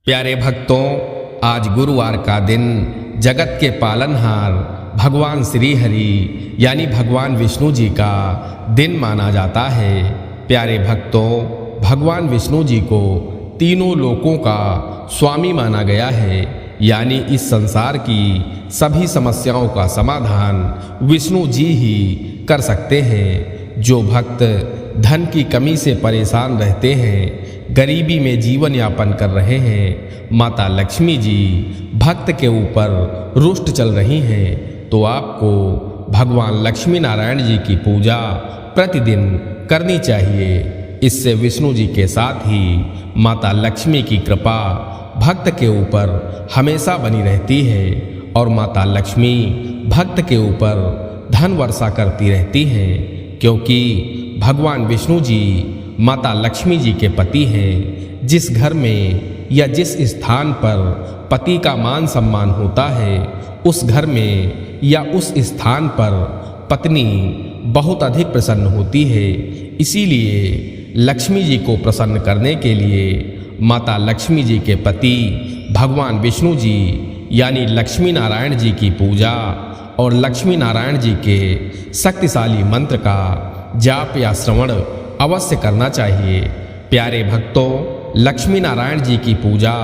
प्यारे भक्तों, आज गुरुवार का दिन जगत के पालनहार भगवान श्री हरि यानी भगवान विष्णु जी का दिन माना जाता है। प्यारे भक्तों, भगवान विष्णु जी को तीनों लोकों का स्वामी माना गया है, यानी इस संसार की सभी समस्याओं का समाधान विष्णु जी ही कर सकते हैं। जो भक्त धन की कमी से परेशान रहते हैं, गरीबी में जीवन यापन कर रहे हैं, माता लक्ष्मी जी भक्त के ऊपर रुष्ट चल रही हैं, तो आपको भगवान लक्ष्मी नारायण जी की पूजा प्रतिदिन करनी चाहिए। इससे विष्णु जी के साथ ही माता लक्ष्मी की कृपा भक्त के ऊपर हमेशा बनी रहती है और माता लक्ष्मी भक्त के ऊपर धन वर्षा करती रहती हैं, क्योंकि भगवान विष्णु जी माता लक्ष्मी जी के पति हैं। जिस घर में या जिस स्थान पर पति का मान सम्मान होता है, उस घर में या उस स्थान पर पत्नी बहुत अधिक प्रसन्न होती है। इसीलिए लक्ष्मी जी को प्रसन्न करने के लिए माता लक्ष्मी जी के पति भगवान विष्णु जी यानी लक्ष्मी नारायण जी की पूजा और लक्ष्मी नारायण जी के शक्तिशाली मंत्र का जाप या श्रवण अवश्य करना चाहिए। प्यारे भक्तों, लक्ष्मी नारायण जी की पूजा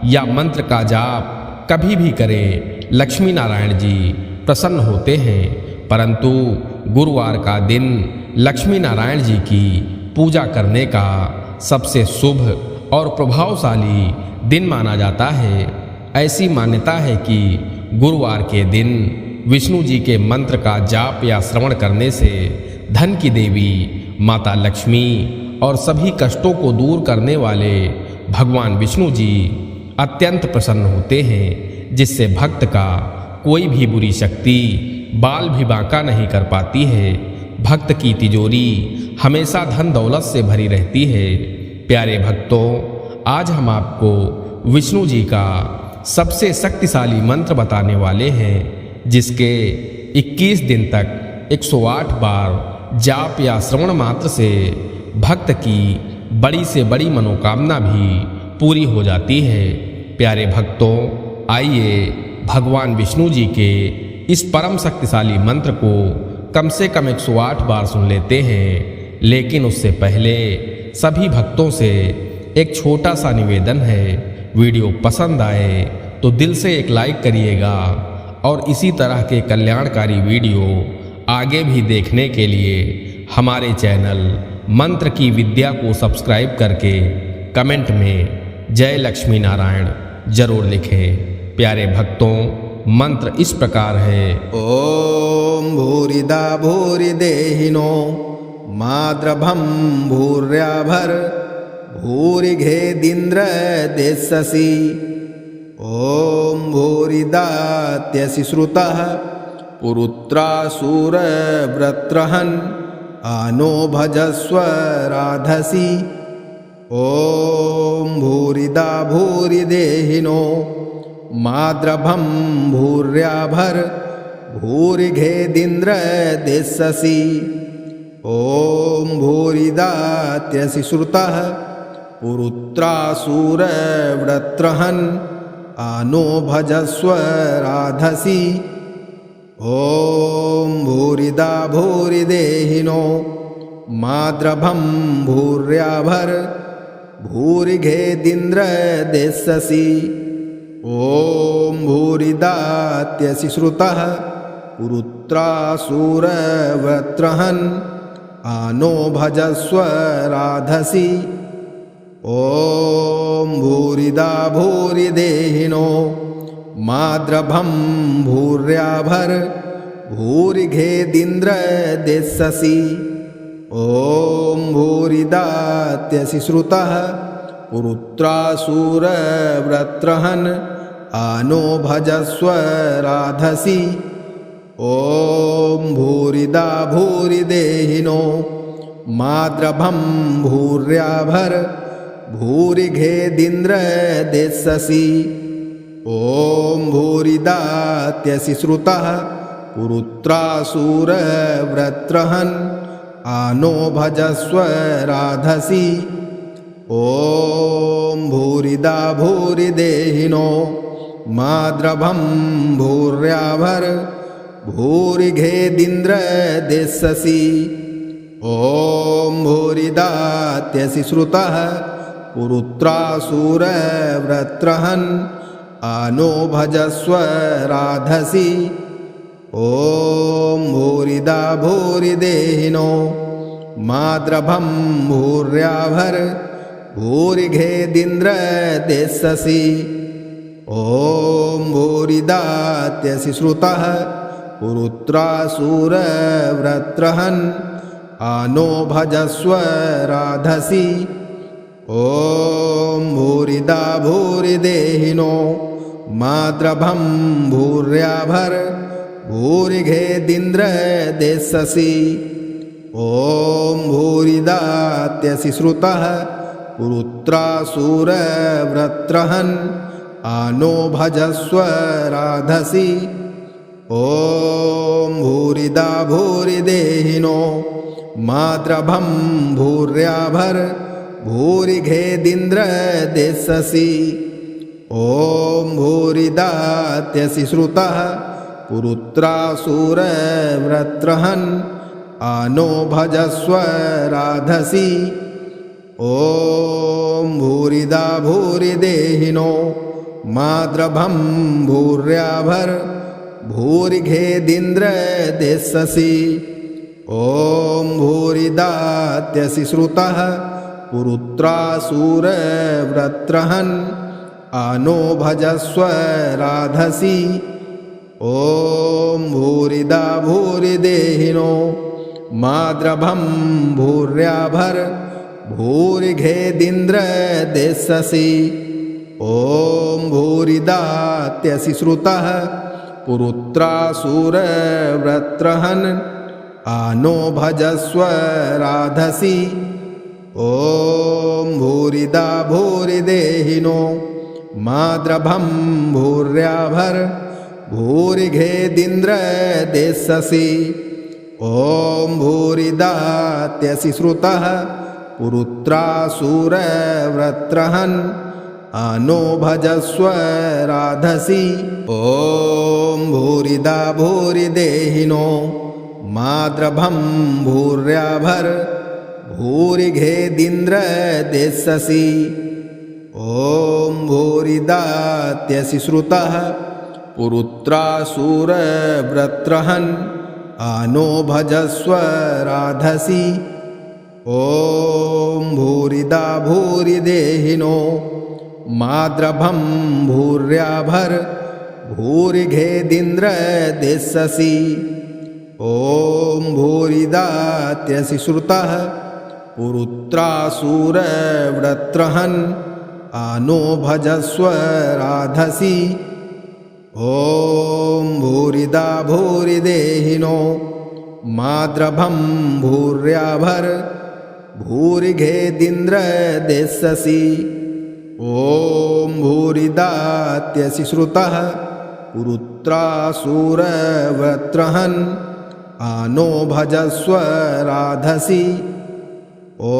या मंत्र का जाप कभी भी करें, लक्ष्मी नारायण जी प्रसन्न होते हैं। परंतु गुरुवार का दिन लक्ष्मी नारायण जी की पूजा करने का सबसे शुभ और प्रभावशाली दिन माना जाता है। ऐसी मान्यता है कि गुरुवार के दिन विष्णु जी के मंत्र का जाप या श्रवण करने से धन की देवी माता लक्ष्मी और सभी कष्टों को दूर करने वाले भगवान विष्णु जी अत्यंत प्रसन्न होते हैं, जिससे भक्त का कोई भी बुरी शक्ति बाल भी बांका नहीं कर पाती है। भक्त की तिजोरी हमेशा धन दौलत से भरी रहती है। प्यारे भक्तों, आज हम आपको विष्णु जी का सबसे शक्तिशाली मंत्र बताने वाले हैं, जिसके 21 दिन तक 108 बार जाप या श्रवण मात्र से भक्त की बड़ी से बड़ी मनोकामना भी पूरी हो जाती है। प्यारे भक्तों, आइए भगवान विष्णु जी के इस परम शक्तिशाली मंत्र को कम से कम 108 बार सुन लेते हैं। लेकिन उससे पहले सभी भक्तों से एक छोटा सा निवेदन है, वीडियो पसंद आए तो दिल से एक लाइक करिएगा और इसी तरह के कल्याणकारी वीडियो आगे भी देखने के लिए हमारे चैनल मंत्र की विद्या को सब्सक्राइब करके कमेंट में जय लक्ष्मी नारायण जरूर लिखें। प्यारे भक्तों, मंत्र इस प्रकार है। ओम भूरिदा भूरि देहिनो माद्रभं भूर्याभर भूरि घेदिन्द्र देशसि। ओम भूरिदात्यसि श्रुतः पुरुत्रासुर व्रत्रहन् आनो भजस्व राधसि। ओम भूरिदा भूरि देहिनो माद्रभं भूर्याभर भूरि घेदिन्द्र देशसि। ओम भूरिदात्यसि श्रुतः पुरुत्रासुर व्रत्रहन् आनो भजस्व राधसि। ओम भूरिदा भूरि देहिनो माद्रभं भूर्याभर भूरि घेदिन्द्र देशसि। ओम भूरिदात्यसि श्रुतः पुरुत्रासुर व्रत्रहन् आनो भजस्व राधसि। ओम भूरिदा भूरि देहिनो माद्रभं भूर्याभर भूरि घेदिन्द्र देशसि। ओम भूरिदात्यसि श्रुतः पुरुत्रासुर व्रत्रहन् आनो भजस्व राधसि। ओम भूरिदा भूरि देहिनो माद्रभं भूर्याभर भूरि घेदिन्द्र देशसि। ओम भूरिदात्यसि श्रुतः पुरुत्रासुर व्रत्रहन् आनो भजस्व राधसि। ॐ भूरिदा भूरिदेहिनो माद्रभं भूर्याभर भूरिघेदिन्द्र देशसि ॐ भूरिदात्यसि श्रुतः पुरुत्रासुरव्रत्रहन् आनो भजस्व राधसि ॐ भूरिदा भूरिदेहिनो माद्रभं भूर्याभर भूरिघेदिन्द्र देशसि ॐ भूरिदात्यसि श्रुतः पुरुत्रासुरव्रत्रहन् आनो भजस्व राधसि ॐ भूरिदा भूरिदेहिनो माद्रभं भूर्याभर भूरिघेदिन्द्र देशसि ॐ भूरिदात्यसि श्रुतः पुरुत्रासुरव्रत्रहन् आनो भजस्व राधसि ॐ भूरिदा भूरिदेहिनो माद्रभं भूर्याभर भूरिघेदिन्द्र देशसि ॐ भूरिदात्यसि श्रुतः पुरुत्रासुरव्रत्रहन् आनो भजस्व राधसि ॐ भूरिदा भूरिदेहिनो माद्रभं भूर्याभर भूरिघेदिन्द्र देशसि ॐ भूरिदात्यसि श्रुतः पुरुत्रासुरव्रत्रहन् आनो भजस्व राधसि ॐ भूरिदा भूरिदेहिनो माद्रभं भूर्याभर भूरिघेदिन्द्र देशसि ॐ भूरिदात्यसि श्रुतः पुरुत्रासुरव्रत्रहन् आनो भजस्व राधसि ॐ भूरिदा भूरिदेहिनो माद्रभं भूर्याभर भूरिघेदिन्द्र देशसि ॐ भूरिदात्यसि श्रुतः पुरुत्रासुरव्रत्रहन् आनो भजस्व राधसि ॐ भूरिदा भूरिदेहिनो माद्रभं भूर्याभर भूरिघेदिन्द्र देशसि ॐ भूरिदात्यसि श्रुतः पुरुत्रासुरव्रत्रहन् आनो भजस्व राधसि ॐ भूरिदा भूरिदेहिनो माद्रभं भूर्याभर भूरिघेदिन्द्र देशसि ॐ भूरिदात्यसि श्रुतः पुरुत्रासुरव्रत्रहन् आनो भजस्व राधसि ॐ भूरिदा भूरिदेहिनो माद्रभं भूर्याभर भूरिघेदिन्द्र देशसि ॐ भूरिदात्यसि श्रुतः पुरुत्रासुरव्रत्रहन् आनो भजस्व राधसि ॐ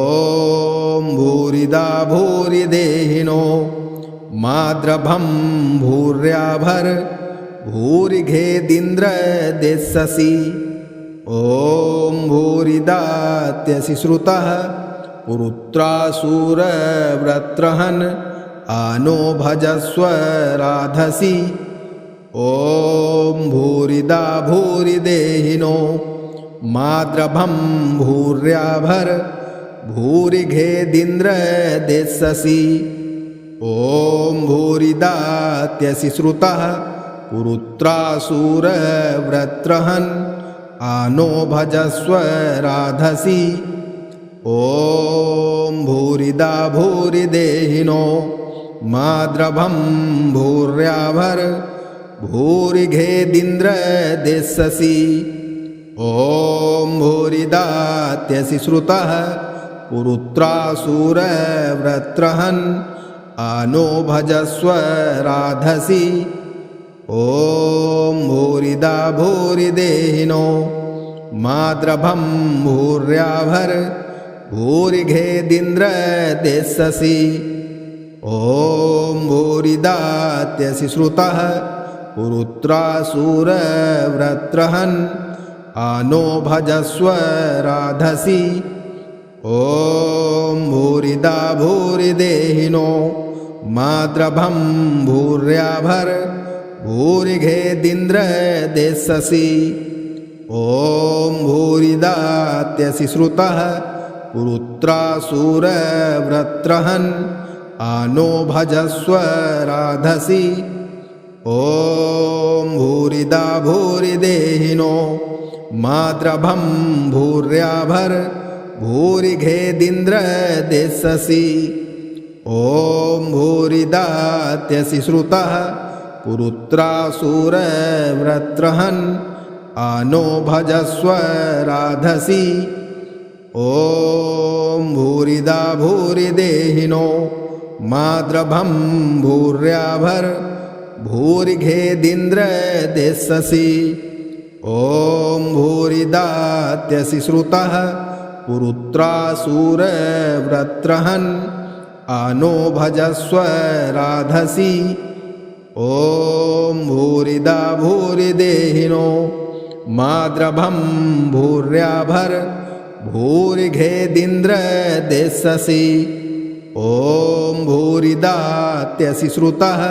भूरिदा भूरिदेहिनो माद्रभं भूर्याभर भूरिघेदिन्द्र देशसि ॐ भूरिदात्यसि श्रुतः पुरुत्रासुरव्रत्रहन् आनो भजस्व राधसि ॐ भूरिदा भूरिदेहिनो माद्रभं भूर्याभर भूरिघेदिन्द्र देशसि ॐ भूरिदात्यसि श्रुतः पुरुत्रासुरव्रत्रहन् आनो भजस्व राधसि ॐ भूरिदा भूरिदेहिनो माद्रभं भूर्याभर भूरिघेदिन्द्र देशसि ॐ भूरिदात्यसि श्रुतः पुरुत्रासुरव्रत्रहन् आनो भजस्व राधसि ॐ भूरिदा भूरिदेहिनो माद्रभं भूर्याभर भूरिघेदिन्द्र देशसि ॐ भूरिदात्यसि श्रुतः पुरुत्रासुरव्रत्रहन् आनो भजस्व राधसि ॐ भूरिदा भूरिदेहिनो माद्रभं भूर्याभर भूरिघेदिन्द्र देशसि ॐ भूरिदात्यसि श्रुतः पुरुत्रासुरव्रत्रहन् आनो भजस्व राधसि ॐ भूरिदा भूरिदेहिनो माद्रभं भूर्याभर भूरिघेदिन्द्र देशसि ॐ भूरिदात्यसि श्रुतः पुरुत्रासुरव्रत्रहन् आनो भजस्व राधसि ॐ भूरिदा भूरिदेहिनो माद्रभं भूर्याभर भूरिघेदिन्द्र देशसि ॐ भूरिदात्यसि श्रुतः पुरुत्रासुरव्रत्रहन् आनो भजस्व राधसि ॐ भूरिदा भूरिदेहिनो माद्रभं भूर्याभर भूरिघेदिन्द्र देशसि ॐ भूरिदात्यसि श्रुतः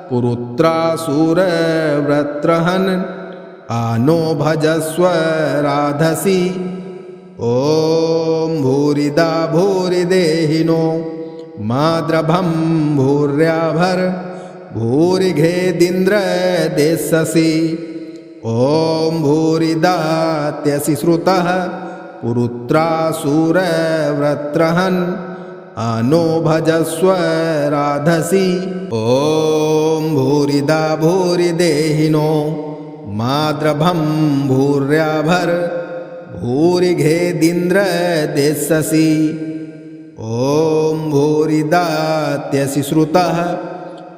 पुरुत्रासुरव्रत्रहन् आनो भजस्व राधसि ॐ भूरिदा भूरिदेहिनो माद्रभं भूर्याभर भूरिघेदिन्द्र देशसि ॐ भूरिदात्यसि श्रुतः पुरुत्रासुरव्रत्रहन् आनो भजस्व राधसि ॐ भूरिदा भूरिदेहिनो माद्रभं भूर्याभर भूरिघेदिन्द्र देशसि ॐ भूरिदात्यसि श्रुतः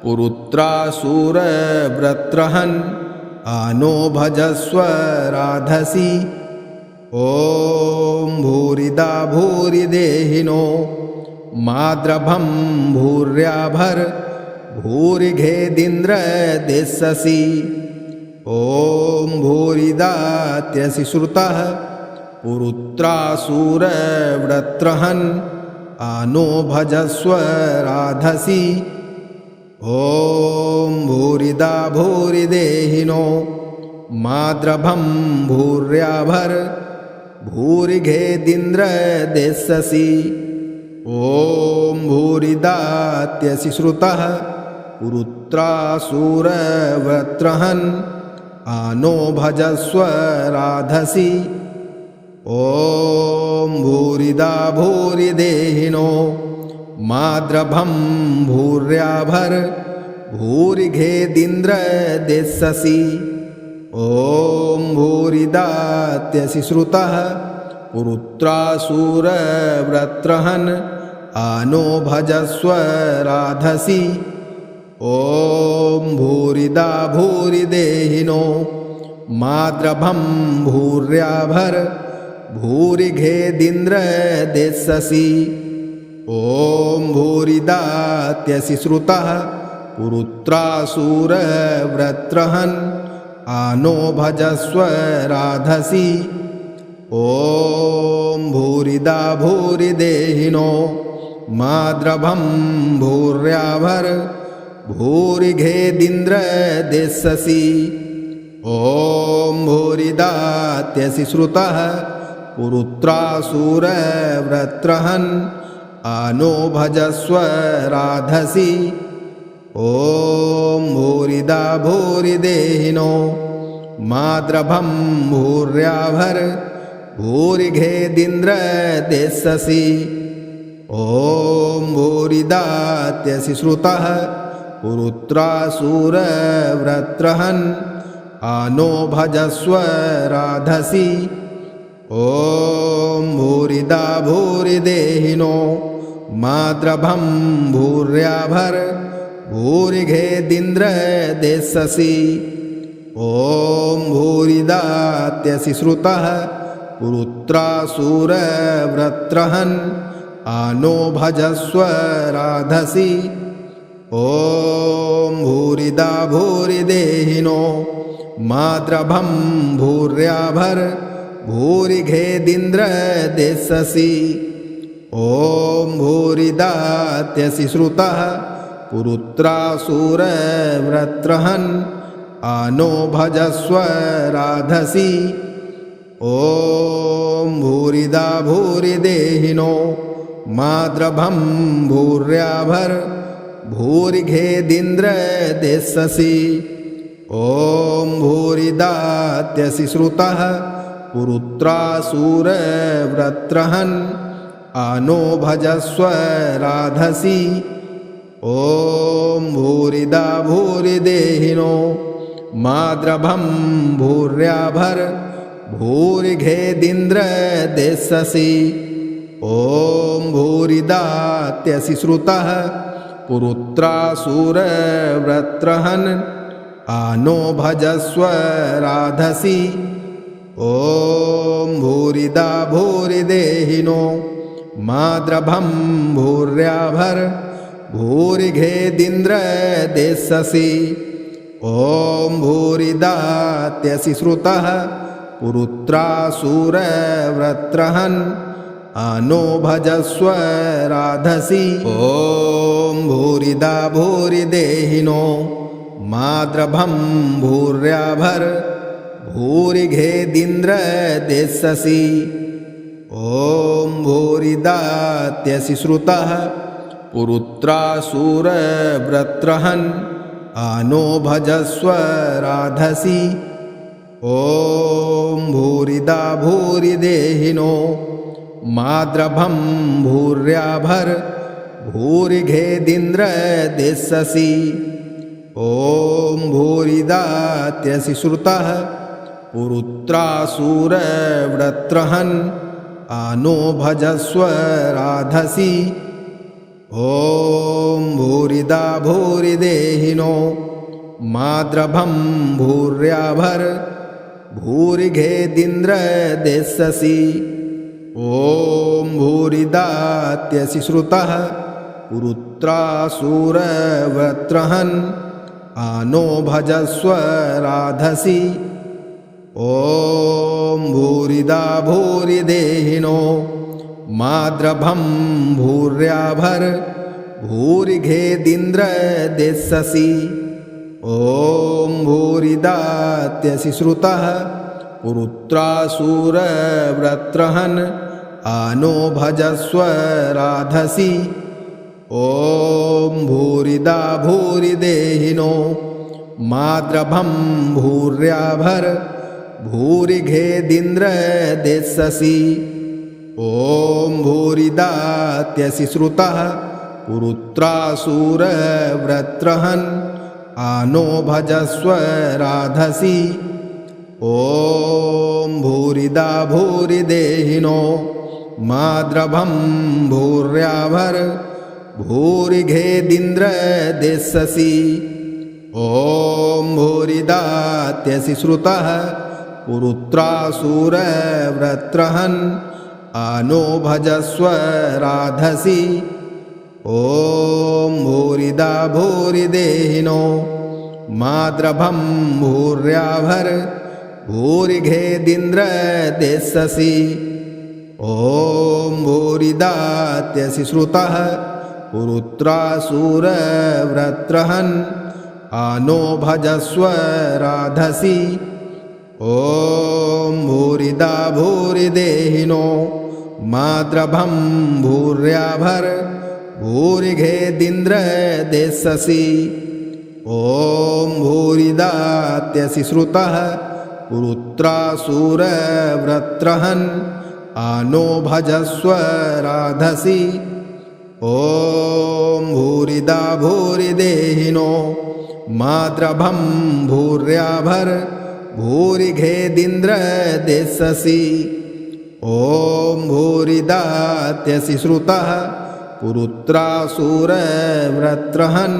पुरुत्रासुरव्रत्रहन् आनो भजस्व राधसि ॐ भूरिदा भूरिदेहिनो माद्रभं भूर्याभर भूरिघेदिन्द्र देशसि ॐ भूरिदात्यसि श्रुतः पुरुत्रासुरव्रत्रहन् आनो भजस्व राधसि ॐ भूरिदा भूरिदेहिनो माद्रभं भूर्याभर भूरिघेदिन्द्र देशसि ॐ भूरिदात्यसि श्रुतः पुरुत्रासुरव्रत्रहन् आनो भजस्व राधसि ॐ भूरिदा भूरिदेहिनो माद्रभं भूर्याभर भूरिघेदिन्द्र देशसि ॐ भूरिदात्यसि श्रुतः पुरुत्रासुरव्रत्रहन् आनो भजस्व राधसि ॐ भूरिदा भूरिदेहिनो माद्रभं भूर्याभर भूरिघेदिन्द्र देशसि ॐ भूरिदात्यसि श्रुतः पुरुत्रासुरव्रत्रहन् आनो भजस्व राधसि ॐ भूरिदा भूरिदेहिनो माद्रभं भूर्याभर भूरिघेदिन्द्र देशसि ॐ भूरिदात्यसि श्रुतः पुरुत्रासुरव्रत्रहन् आनो भजस्व राधसि ॐ भूरिदा भूरिदेहिनो माद्रभं भूर्याभर भूरिघेदिन्द्र देशसि ॐ भूरिदात्यसि श्रुतः पुरुत्रासुरव्रत्रहन् आनो भजस्व राधसि ॐ भूरिदा भूरिदेहिनो माद्रभं भूर्याभर भूरिघेदिन्द्र देशसि ॐ भूरिदात्यसि श्रुतः पुरुत्रासुरवृत्रहन् आनो भजस्व राधसि। ॐ भूरिदा भूरिदेहिनो माद्रभं भूर्याभर भूरिघेदिन्द्र देशसि। ॐ भूरिदात्यसि श्रुतः पुरुत्रासुरवृत्रहन् आनो भजस्व राधसि। ॐ भूरिदा भूरिदेहिनो माद्रभं भूर्याभर भूरिघेदिन्द्र देशसि। ॐ भूरिदात्यसि श्रुतः पुरुत्रासुरवृत्रहन् आनो भजस्व राधसि। ॐ भूरिदा भूरिदेहिनो माद्रभं भूर्याभर भूरिघेदिन्द्र देशसि। ॐ भूरिदात्यसि श्रुतः पुरुत्रासुरवृत्रहन् आनो भजस्व राधसि। ॐ भूरिदा भूरिदेहिनो माद्रभं भूर्याभर भूरिघेदिन्द्र देशसि। ॐ भूरिदात्यसि श्रुतः पुरुत्रासुरवृत्रहन् आनो भजस्व राधसि। ॐ भूरिदा भूरिदेहिनो माद्रभं भूर्याभर भूरिघेदिन्द्र देशसि। ॐ भूरिदात्यसि श्रुतः पुरुत्रासुरवृत्रहन् आनो भजस्व राधसि। ॐ भूरिदा भूरिदेहिनो माद्रभं भूर्याभर भूरिघेदिन्द्र देशसि। ॐ भूरिदात्यसि श्रुतः पुरुत्रासुरवृत्रहन् आनो भजस्व राधसि। ॐ भूरिदा भूरिदेहिनो माद्रभं भूर्याभर भूरिघेदिन्द्र देशसि। ॐ भूरिदात्यसि श्रुतः पुरुत्रासुरवृत्रहन् आनो भजस्व राधसि। ॐ भूरिदा भूरिदेहिनो माद्रभं भूर्याभर भूरिघेदिन्द्र देशसि। ॐ भूरिदात्यसि श्रुतः पुरुत्रासुरवृत्रहन् आनो भजस्व राधसि। ॐ भूरिदा भूरिदेहिनो माद्रभं भूर्याभर भूरिघेदिन्द्र देशसि। ॐ भूरिदात्यसि श्रुतः पुरुत्रासुरवृत्रहन् आनो भजस्व राधसि। ॐ भूरिदा भूरिदेहिनो माद्रभं भूर्याभर भूरिघेदिन्द्र देशसि। ॐ भूरिदात्यसि श्रुतः पुरुत्रासुरवृत्रहन् आनो भजस्व राधसि। ॐ भूरिदा भूरिदेहिनो माद्रभं भूर्याभर भूरिघेदिन्द्र देशसि। ॐ भूरिदात्यसि श्रुतः पुरुत्रासुरवृत्रहन् आनो भजस्व राधसि। ॐ भूरिदा भूरिदेहिनो माद्रभं भूर्याभर भूरिघेदिन्द्र देशसि। ॐ भूरिदात्यसि श्रुतः पुरुत्रासुरवृत्रहन् आनो भजस्व राधसि। ॐ भूरिदा भूरिदेहिनो माद्रभं भूर्याभर भूरिघेदिन्द्र देशसि। ॐ भूरिदात्यसि श्रुतः पुरुत्रासुरवृत्रहन्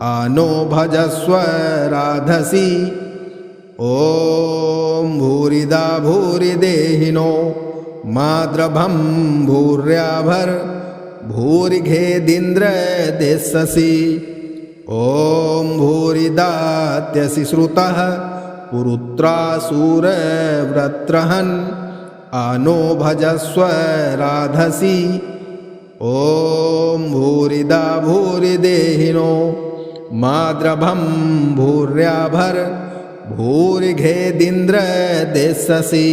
आनो भजस्व राधसि। ॐ भूरिदा भूरिदेहिनो माद्रभं भूर्याभर भूरिघेदिन्द्र देशसि ॐ भूरिदात्यसि श्रुतः पुरुत्रासुरव्रत्रहन् आनो भजस्व राधसि ॐ भूरिदा भूरिदेहिनो माद्रभं भूर्याभर भूरिघेदिन्द्र देशसि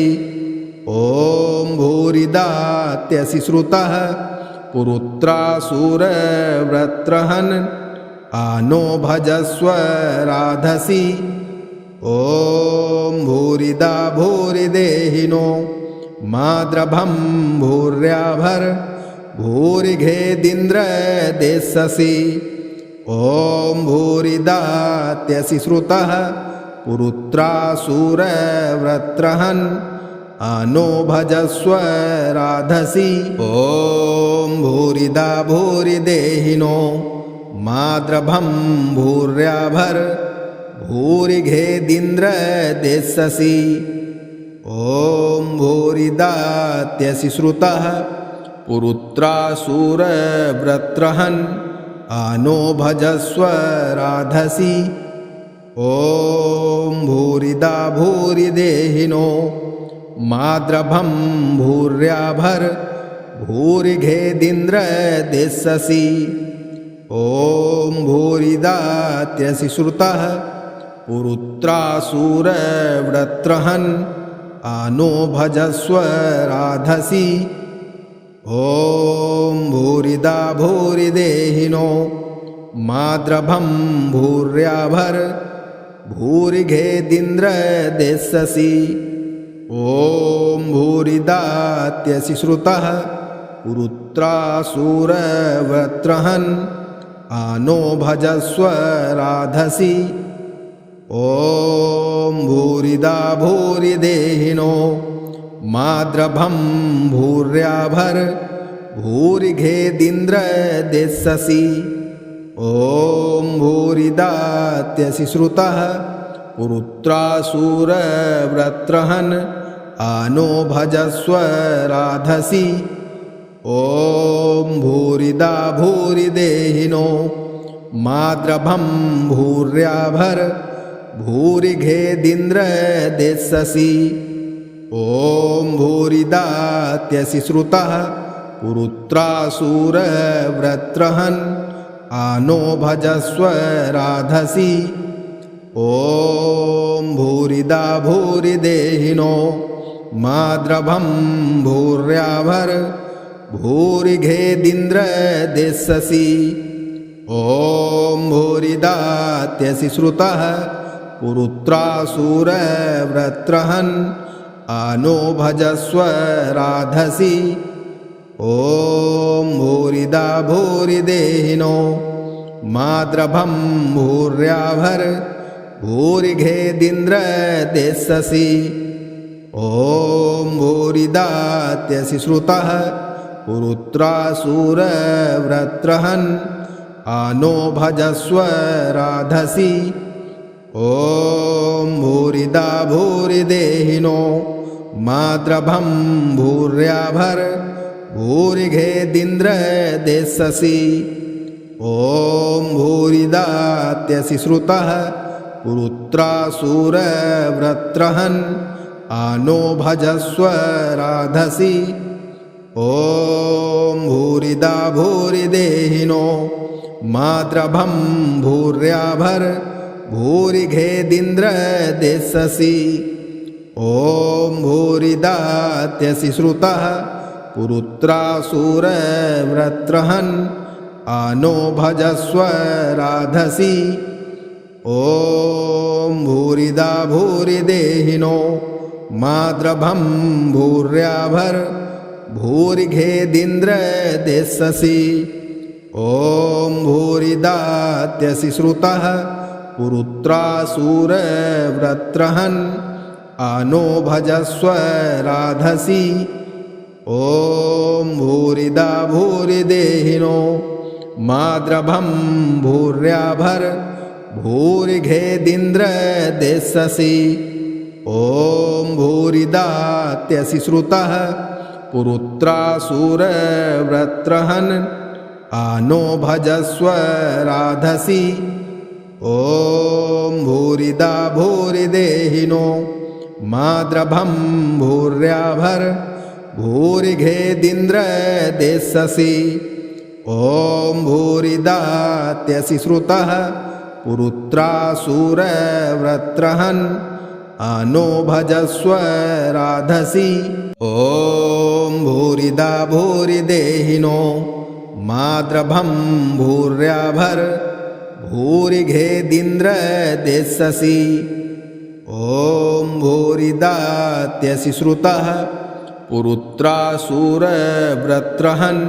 ॐ भूरिदात्यसि श्रुतः पुरुत्रासुरव्रत्रहन् आनो भजस्व राधसि ॐ भूरिदा भूरिदेहिनो माद्रभं भूर्याभर भूरिघेदिन्द्र देशसि ॐ भूरिदात्यसि श्रुतः पुरुत्रासुरव्रत्रहन् आनो भजस्व राधसि ॐ भूरिदा भूरिदेहिनो माद्रभं भूर्याभर भूरिघेदिन्द्र देशसि ॐ भूरिदात्यसि श्रुतः पुरुत्रासुरव्रत्रहन् आनो भजस्व राधसि ॐ भूरिदा भूरिदेहिनो माद्रभं भूर्याभर भूरिघेदिन्द्र देशसि ॐ भूरिदात्यसि श्रुतः पुरुत्रासुरव्रत्रहन् आनो भजस्व राधसि ॐ भूरिदा भूरिदेहिनो माद्रभं भूर्याभर भूरिघेदिन्द्र देशसि ॐ भूरिदात्यसि श्रुतः पुरुत्रासुरव्रत्रहन् आनो भजस्व राधसि ॐ भूरिदा भूरिदेहिनो माद्रभं भूर्याभर भूरिघेदिन्द्र देशसि ॐ भूरिदात्यसि श्रुतः पुरुत्रासुरव्रत्रहन् आनो भजस्व राधसि ॐ भूरिदा भूरिदेहिनो माद्रभं भूर्याभर भूरिघेदिन्द्र देशसि ॐ भूरिदात्यसि श्रुतः पुरुत्रासुरव्रत्रहन् आनो भजस्व राधसि ॐ भूरिदा भूरिदेहिनो माद्रभं भूर्याभर भूरिघेदिन्द्र देशसि ॐ भूरिदात्यसि श्रुतः पुरुत्रासुरव्रत्रहन् आनो भजस्व राधसि ॐ भूरिदा भूरिदेहिनो माद्रभं भूर्याभर भूरिघेदिन्द्र देशसि ॐ भूरिदात्यसि श्रुतः पुरुत्रासुरव्रत्रहन् आनो भजस्व राधसि ॐ भूरिदा भूरिदेहिनो माद्रभं भूर्याभर भूरिघेदिन्द्र देशसि ॐ भूरिदात्यसि श्रुतः पुरुत्रासुरव्रत्रहन् आनो भजस्व राधसि ॐ भूरिदा भूरिदेहिनो माद्रभं भूर्याभर भूरिघेदिन्द्र देशसि ॐ भूरिदात्यसि श्रुतः पुरुत्रासुरव्रत्रहन् आनो भजस्व राधसि ॐ भूरिदा भूरिदेहिनो माद्रभं भूर्याभर भूरिघेदिन्द्र देशसि ॐ भूरिदात्यसि श्रुतः पुरुत्रासुरव्रत्रहन् आनो भजस्व राधसि ॐ भूरिदा भूरिदेहिनो माद्रभं भूर्याभर भूरिघेदिन्द्र देशसि ॐ भूरिदात्यसि श्रुतः पुरुत्रासुरवृत्रहन् आनो भजस्व राधसि ॐ भूरिदा भूरिदेहिनो माद्रभं भूर्याभर भूरिघेदिन्द्र देशसि ॐ भूरिदात्यसि श्रुतः पुरुत्रासुरवृत्रहन् आनो भजस्व राधसि ॐ भूरिदा भूरिदेहिनो माद्रभं भूर्याभर भूरिघेदिन्द्र देशसि ॐ भूरिदात्यसि श्रुतः पुरुत्रासुरवृत्रहन्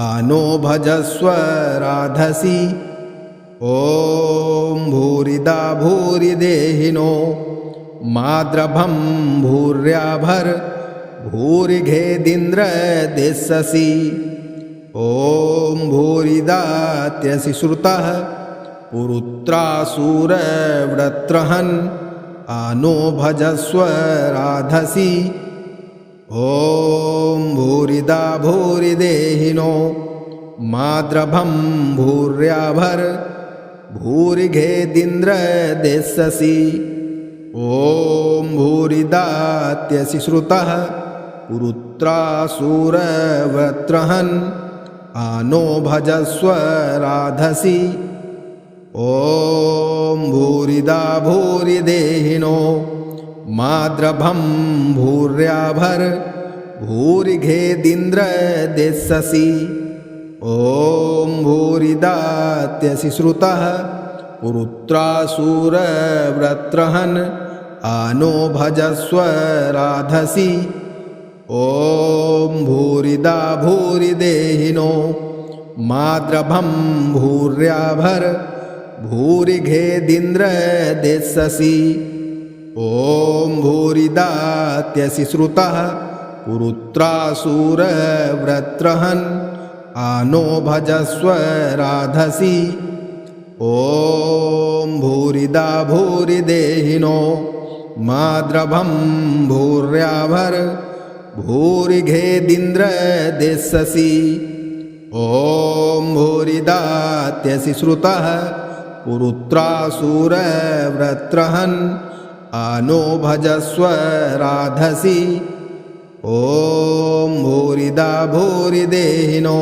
आनो भजस्व राधसि ॐ भूरिदा भूरिदेहिनो माद्रभं भूर्याभर भूरिघेदिन्द्र देशसि ॐ भूरिदात्यसि श्रुतः पुरुत्रासुरवृत्रहन् आनो भजस्व राधसि ॐ भूरिदा भूरिदेहिनो माद्रभं भूर्याभर भूरिघेदिन्द्र देशसि ॐ भूरिदात्यसि श्रुतः पुरुत्रासुरवृत्रहन् आनो भजस्व राधसि ॐ भूरिदा भूरिदेहिनो माद्रभं भूर्याभर भूरिघेदिन्द्र देशसि ॐ भूरिदात्यसि श्रुतः पुरुत्रासुरवृत्रहन् आनो भजस्व राधसि ॐ भूरिदा भूरिदेहिनो माद्रभं भूर्याभर भूरिघेदिन्द्र देशसि ॐ भूरिदात्यसि श्रुतः पुरुत्रासुरवृत्रहन् आनो भजस्व राधसि ॐ भूरिदा भूरिदेहिनो माद्रभं भूर्याभर भूरिघेदिन्द्र देशसि ॐ भूरिदात्यसि श्रुतः पुरुत्रासुरवृत्रहन् आनो भजस्व राधसि ॐ भूरिदा भूरिदेहिनो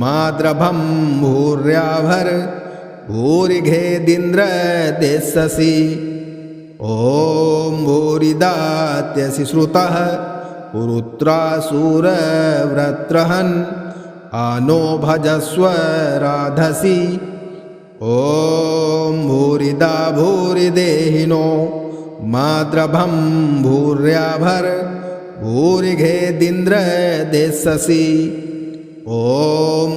माद्रभं भूर्याभर भूरिघेदिन्द्र देशसि ॐ भूरिदात्यसि श्रुतः पुरुत्रासुरवृत्रहन् आनो भजस्व राधसि ॐ भूरिदा भूरिदेहिनो माद्रभं भूर्याभर भूरिघेदिन्द्र देशसि ॐ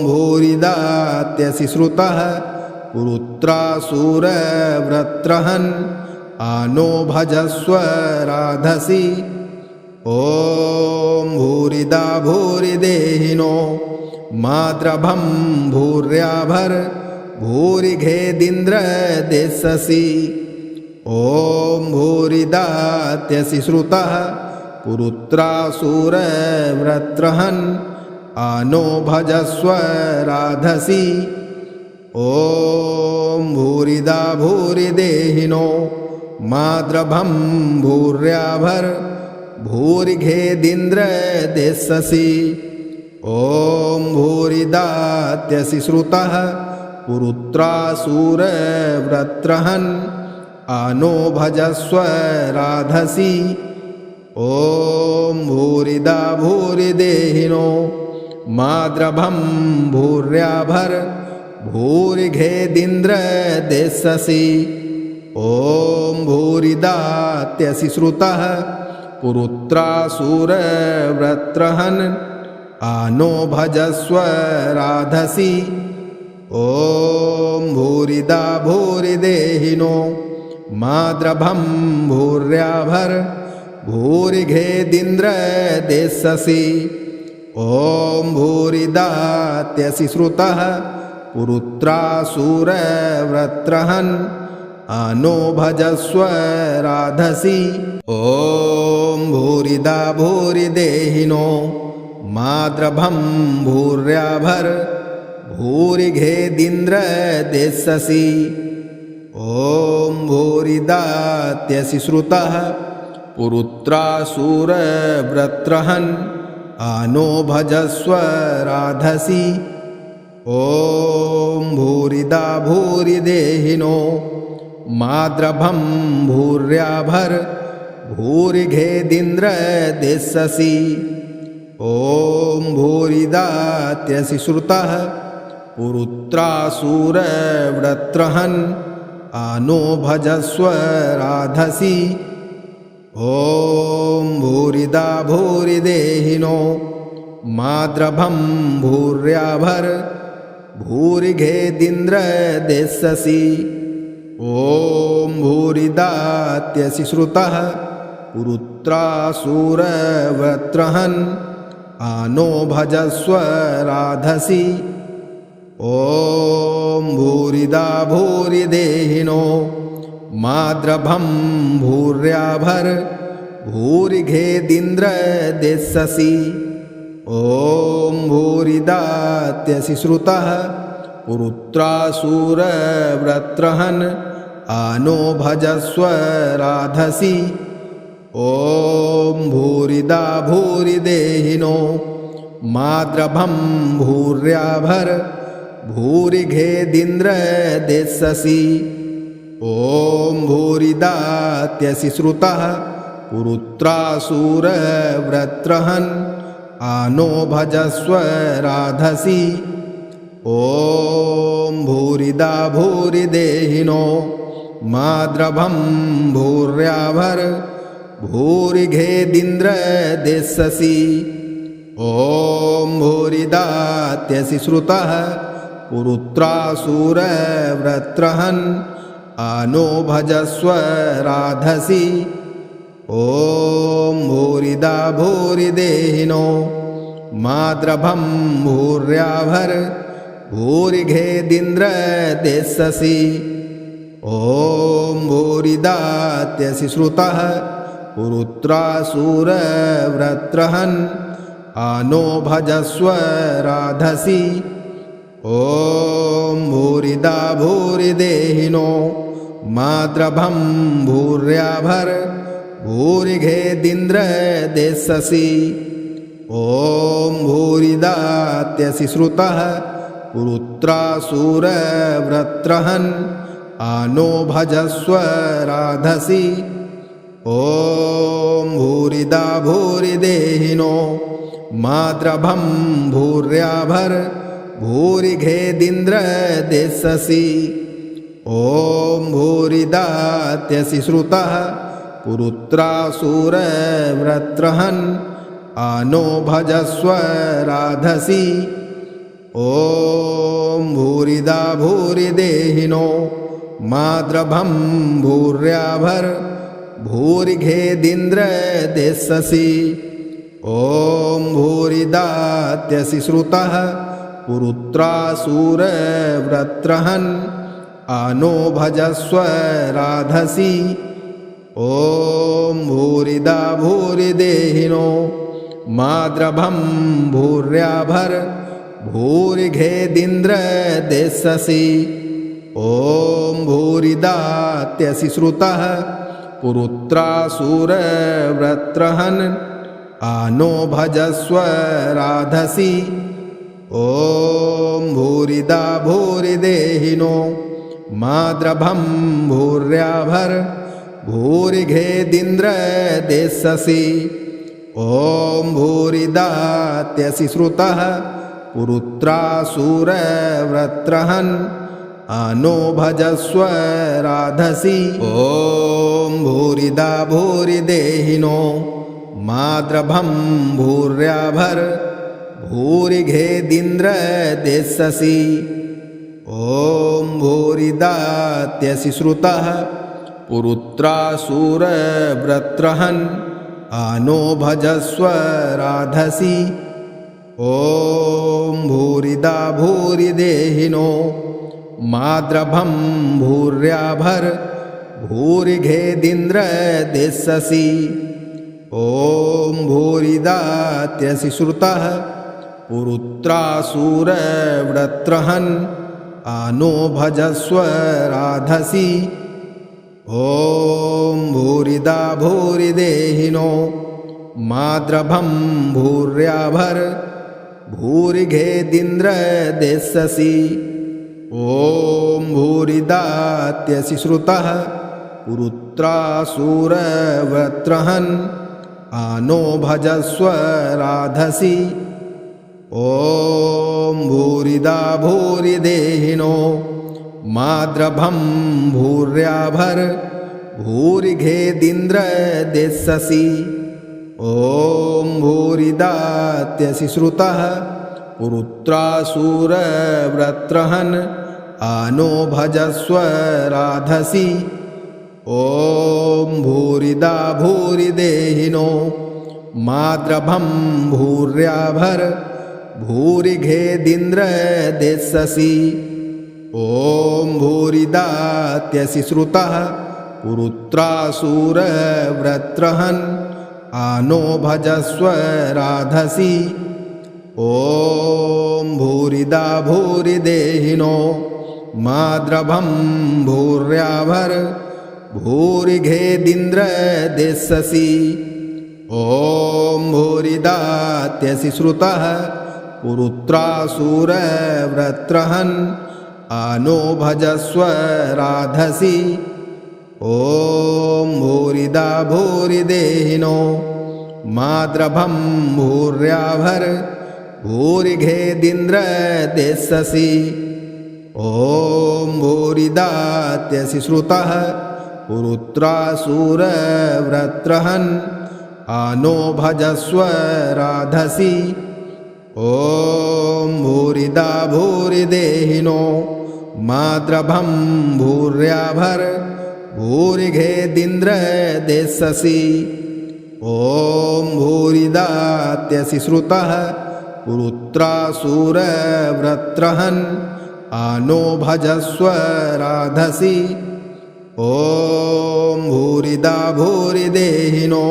भूरिदात्यसि श्रुतः पुरुत्रासुरवृत्रहन् आनो भजस्व राधसि ॐ भूरिदा भूरिदेहिनो माद्रभं भूर्याभर भूरिघेदिन्द्र देशसि ॐ भूरिदात्यसि श्रुतः पुरुत्रासुरवृत्रहन् आनो भजस्व राधसि ॐ भूरिदा भूरिदेहिनो माद्रभं भूर्याभर भूरिघेदिन्द्र देशसि ॐ भूरिदात्यसि श्रुतः पुरुत्रासुरवृत्रहन् आनो भजस्व राधसि ॐ भूरिदा भूरिदेहिनो माद्रभं भूर्याभर भूरिघेदिन्द्र देशसि ॐ भूरिदात्यसि श्रुतः पुरुत्रासुरवृत्रहन् आनो भजस्व राधसि ॐ भूरिदा भूरिदेहिनो माद्रभं भूर्याभर भूरिघेदिन्द्र देशसि ॐ भूरिदात्यसि श्रुतः पुरुत्रासुरवृत्रहन् आनो भजस्व राधसि। ॐ भूरिदा भूरिदेहिनो माद्रभं भूर्याभर भूरिघेदिन्द्र देशसि। ॐ भूरिदात्यसि श्रुतः पुरुत्रासुरव्रत्रहन् आनो भजस्व राधसि। ॐ भूरिदा भूरिदेहिनो माद्रभं भूर्याभर भूरिघेदिन्द्र देशसि। ॐ भूरिदात्यसि श्रुतः पुरुत्रासुरव्रत्रहन् आनो भजस्व राधसि। ॐ भूरिदा भूरिदेहिनो माद्रभं भूर्याभर भूरिघेदिन्द्र देशसि। ॐ भूरिदात्यसि श्रुतः पुरुत्रासुरव्रत्रहन् आनो भजस्व राधसि। ॐ भूरिदा भूरिदेहिनो माद्रभं भूर्याभर भूरिघेदिन्द्र देशसि। ॐ भूरिदात्यसि श्रुतः पुरुत्रासुरव्रत्रहन् आनो भजस्व राधसि। ॐ भूरिदा भूरिदेहिनो माद्रभं भूर्याभर भूरिघेदिन्द्र देशसि। ॐ भूरिदात्यसि श्रुतः पुरुत्रासुरव्रत्रहन् आनो भजस्व राधसि। ॐ भूरिदा भूरिदेहिनो माद्रभं भूर्याभर भूरिघेदिन्द्र देशसि। ॐ भूरिदात्यसि श्रुतः पुरुत्रासुरव्रत्रहन् आनो भजस्व राधसि। ॐ भूरिदा भूरिदेहिनो माद्रभं भूर्याभर भूरिघेदिन्द्र देशसि। ॐ भूरिदात्यसि श्रुतः पुरुत्रासुरव्रत्रहन् आनो भजस्व राधसि। ॐ भूरिदा भूरिदेहिनो माद्रभं भूर्याभर भूरिघेदिन्द्र देशसि। ॐ भूरिदात्यसि श्रुतः पुरुत्रासुरव्रत्रहन् आनो भजस्व राधसि। ॐ भूरिदा भूरिदेहिनो माद्रभं भूर्याभर भूरिघेदिन्द्र देशसि। ॐ भूरिदात्यसि श्रुतः पुरुत्रासुरव्रत्रहन् आनो भजस्व राधसि। ॐ भूरिदा भूरिदेहिनो माद्रभं भूर्याभर भूरिघेदिन्द्र देशसि। ॐ भूरिदात्यसि श्रुतः पुरुत्रासुरव्रत्रहन् आनो भजस्व राधसि। ॐ भूरिदा भूरिदेहिनो माद्रभं भूर्याभर भूरिघेदिन्द्र देशसि। ॐ भूरिदात्यसि श्रुतः पुरुत्रासुरव्रत्रहन् आनो भजस्व राधसि। ॐ भूरिदा भूरिदेहिनो माद्रभं भूर्याभर भूरिघेदिन्द्र देशसि। ॐ भूरिदात्यसि श्रुतः पुरुत्रासुरव्रत्रहन् आनो भजस्व राधसि। ॐ भूरिदा भूरिदेहिनो माद्रभं भूर्याभर भूरिघेदिन्द्र देशसि। ॐ भूरिदात्यसि श्रुतः पुरुत्रासुरव्रत्रहन् आनो भजस्व राधसि। ॐ भूरिदा भूरिदेहिनो माद्रभं भूर्याभर भूरिघेदिन्द्र देशसि ॐ भूरिदात्यसि श्रुतः पुरुत्रासुरव्रत्रहन् आनो भजस्व राधसि ॐ भूरिदा भूरिदेहिनो माद्रभं भूर्याभर भूरिघेदिन्द्र देशसि ॐ भूरिदात्यसि श्रुतः पुरुत्रासुरव्रत्रहन् आनो भजस्व राधसि ॐ भूरिदा भूरिदेहिनो माद्रभं भूर्याभर भूरिघेदिन्द्र देशसि ॐ भूरिदात्यसि श्रुतः पुरुत्रासुरव्रत्रहन् आनो भजस्व राधसि ॐ भूरिदा भूरिदेहिनो माद्रभं भूर्याभर भूरिघेदिन्द्र देशसि ॐ भूरिदात्यसि श्रुतः पुरुत्रासुरव्रत्रहन् आनो भजस्व राधसि ॐ भूरिदा भूरिदेहिनो माद्रभं भूर्याभर भूरिघेदिन्द्र देशसि ॐ भूरिदात्यसि श्रुतः पुरुत्रासुरव्रत्रहन् आनो भजस्व राधसि ॐ भूरिदा भूरिदेहिनो माद्रभं भूर्याभर भूरिघेदिन्द्र देशसि ॐ भूरिदात्यसि श्रुतः पुरुत्रासुरव्रत्रहन् आनो भजस्व राधसि ॐ भूरिदा भूरिदेहिनो माद्रभं भूर्याभर भूरिघेदिन्द्र देशसि ॐ भूरिदात्यसि श्रुतः पुरुत्रासुरव्रत्रहन् आनो भजस्व राधसि ॐ भूरिदा भूरिदेहिनो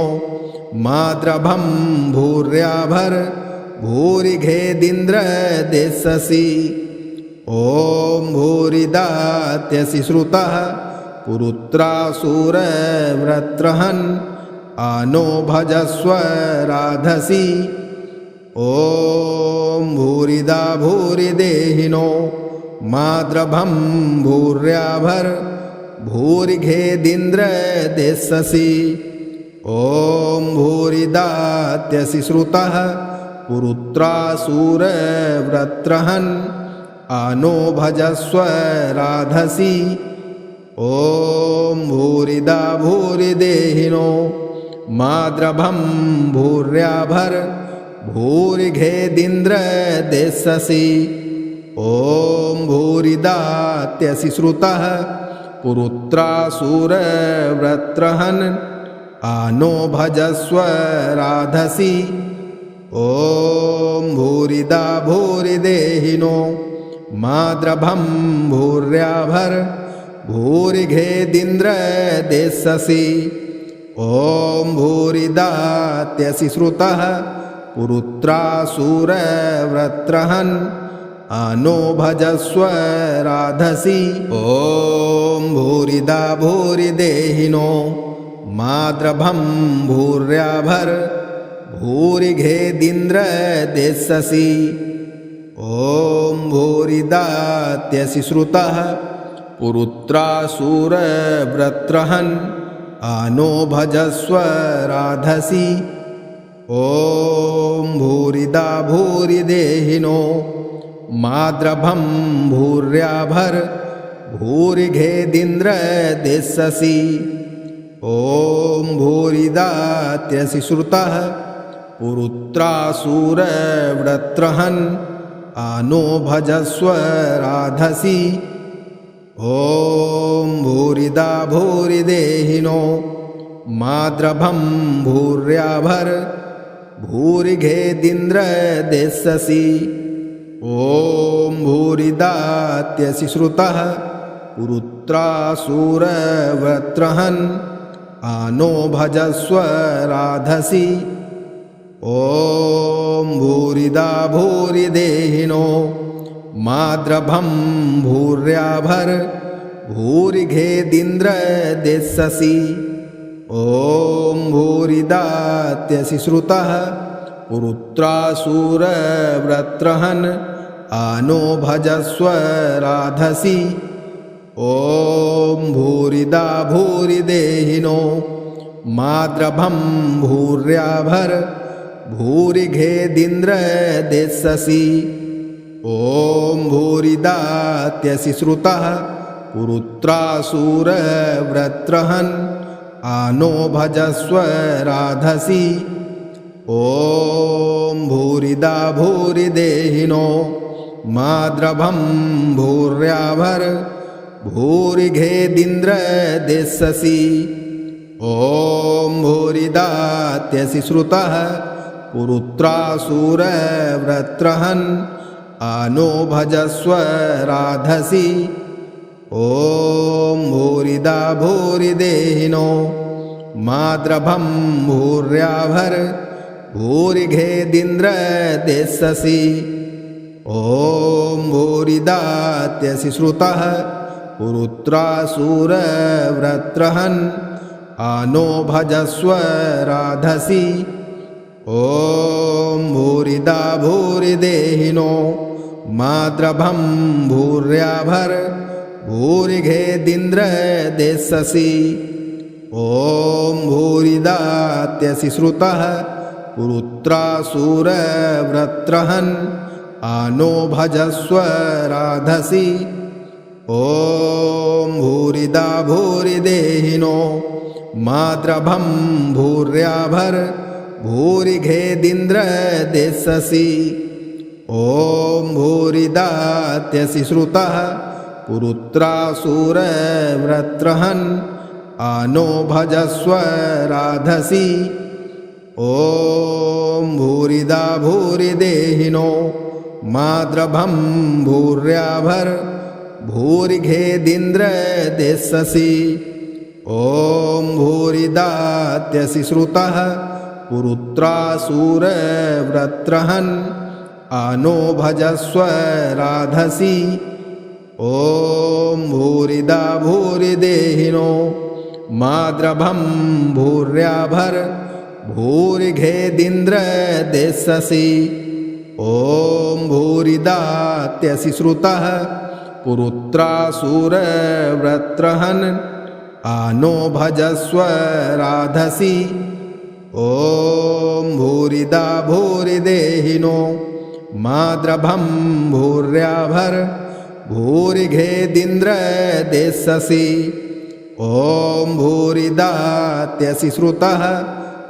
माद्रभं भूर्याभर भूरिघेदिन्द्र देशसि ॐ भूरिदात्यसि श्रुतः पुरुत्रासुरव्रत्रहन् आनो भजस्व राधसि ॐ भूरिदा भूरिदेहिनो माद्रभं भूर्याभर भूरिघेदिन्द्र देशसि ॐ भूरिदात्यसि श्रुतः पुरुत्रासुरव्रत्रहन् आनो भजस्व राधसि ॐ भूरिदा भूरिदेहिनो माद्रभं भूर्याभर भूरिघेदिन्द्र देशसि ॐ भूरिदात्यसि श्रुतः पुरुत्रासुरव्रत्रहन् आनो भजस्व राधसि ॐ भूरिदा भूरिदेहिनो माद्रभं भूर्याभर भूरिघेदिन्द्र देशसि ॐ भूरिदात्यसि श्रुतः पुरुत्रासुरव्रत्रहन् आनो भजस्व राधसि ॐ भूरिदा भूरिदेहिनो माद्रभं भूर्याभर भूरिघेदिन्द्र देशसि ॐ भूरिदात्यसि श्रुतः पुरुत्रासुरव्रत्रहन् आनो भजस्व राधसि ॐ भूरिदा भूरिदेहिनो माद्रभं भूर्याभर भूरिघेदिन्द्र देशसि ॐ भूरिदात्यसि श्रुतः पुरुत्रासुरव्रत्रहन् आनो भजस्व राधसि ॐ भूरिदा भूरिदेहिनो माद्रभं भूर्याभर भूरिघेदिन्द्र देशसि ॐ भूरिदात्यसि श्रुतः पुरुत्रासुरवृत्रहन् आनो भजस्व राधसि। ॐ भूरिदा भूरिदेहिनो माद्रभं भूर्याभर भूरिघेदिन्द्र देशसि। ॐ भूरिदात्यसि श्रुतः पुरुत्रासुरवृत्रहन् आनो भजस्व राधसि। ॐ भूरिदा भूरिदेहिनो माद्रभं भूर्याभर भूरिघेदिन्द्र देशसि। ॐ भूरिदात्यसि श्रुतः पुरुत्रासुरवृत्रहन् आनो भजस्व राधसि। ॐ भूरिदा भूरिदेहिनो माद्रभं भूर्याभर भूरिघेदिन्द्र देशसि। ॐ भूरिदात्यसि श्रुतः पुरुत्रासुरवृत्रहन् आनो भजस्व राधसि। ॐ भूरिदा भूरिदेहिनो माद्रभं भूर्याभर भूरिघेदिन्द्र देशसि। ॐ भूरिदात्यसि श्रुतः पुरुत्रासुरवृत्रहन् आनो भजस्व राधसि। ॐ भूरिदा भूरिदेहिनो माद्रभं भूर्याभर भूरिघेदिन्द्र देशसि। ॐ भूरिदात्यसि श्रुतः पुरुत्रासुरवृत्रहन् आनो भजस्व राधसि। ॐ भूरिदा भूरिदेहिनो माद्रभं भूर्याभर भूरिघेदिन्द्र देशसि। ॐ भूरिदात्यसि श्रुतः पुरुत्रासुरवृत्रहन् आनो भजस्व राधसि। ॐ भूरिदा भूरिदेहिनो माद्रभं भूर्याभर भूरिघेदिन्द्र देशसि। ॐ भूरिदात्यसि श्रुतः पुरुत्रासुरवृत्रहन् आनो भजस्व राधसि। ॐ भूरिदा भूरिदेहिनो माद्रभं भूर्याभर भूरिघेदिन्द्र देशसि। ॐ भूरिदात्यसि श्रुतः पुरुत्रासुरवृत्रहन् आनो भजस्व राधसि। ॐ भूरिदा भूरिदेहिनो माद्रभं भूर्याभर भूरिघेदिन्द्र देशसि। ॐ भूरिदात्यसि श्रुतः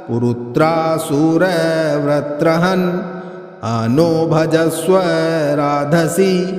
पुरुत्रासुरवृत्रहन् आनो भजस्व राधसि।